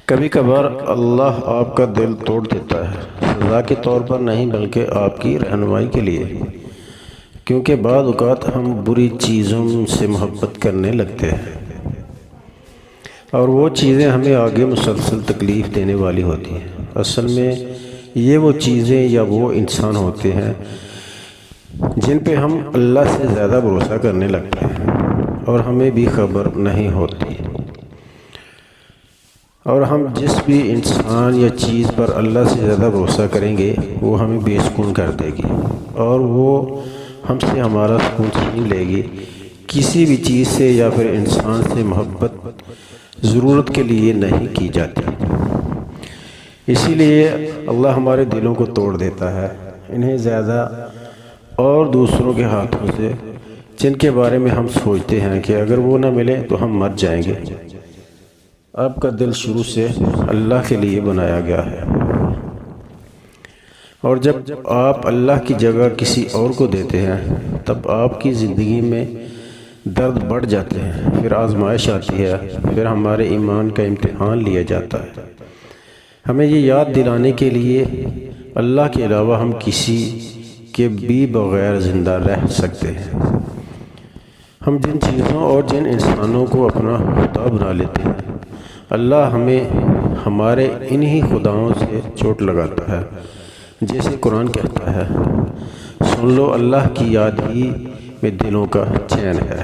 کبھی کبھار اللہ آپ کا دل توڑ دیتا ہے، سزا کے طور پر نہیں بلکہ آپ کی رہنمائی کے لیے، کیونکہ بعض اوقات ہم بری چیزوں سے محبت کرنے لگتے ہیں اور وہ چیزیں ہمیں آگے مسلسل تکلیف دینے والی ہوتی ہیں۔ اصل میں یہ وہ چیزیں یا وہ انسان ہوتے ہیں جن پہ ہم اللہ سے زیادہ بھروسہ کرنے لگتے ہیں اور ہمیں بھی خبر نہیں ہوتی، اور ہم جس بھی انسان یا چیز پر اللہ سے زیادہ بھروسہ کریں گے وہ ہمیں بے سکون کر دے گی اور وہ ہم سے ہمارا سکون چھین لے گی۔ کسی بھی چیز سے یا پھر انسان سے محبت ضرورت کے لیے نہیں کی جاتی، اسی لیے اللہ ہمارے دلوں کو توڑ دیتا ہے انہیں زیادہ اور دوسروں کے ہاتھوں سے، جن کے بارے میں ہم سوچتے ہیں کہ اگر وہ نہ ملے تو ہم مر جائیں گے۔ آپ کا دل شروع سے اللہ کے لیے بنایا گیا ہے، اور جب آپ اللہ کی جگہ کسی اور کو دیتے ہیں تب آپ کی زندگی میں درد بڑھ جاتے ہیں، پھر آزمائش آتی ہے، پھر ہمارے ایمان کا امتحان لیا جاتا ہے۔ ہمیں یہ یاد دلانے کے لیے اللہ کے علاوہ ہم کسی کے بھی بغیر زندہ رہ سکتے ہیں۔ ہم جن چیزوں اور جن انسانوں کو اپنا خدا بنا لیتے ہیں، اللہ ہمیں ہمارے انہی خداؤں سے چوٹ لگاتا ہے، جیسے قرآن کہتا ہے، سن لو اللہ کی یاد ہی میں دلوں کا چین ہے۔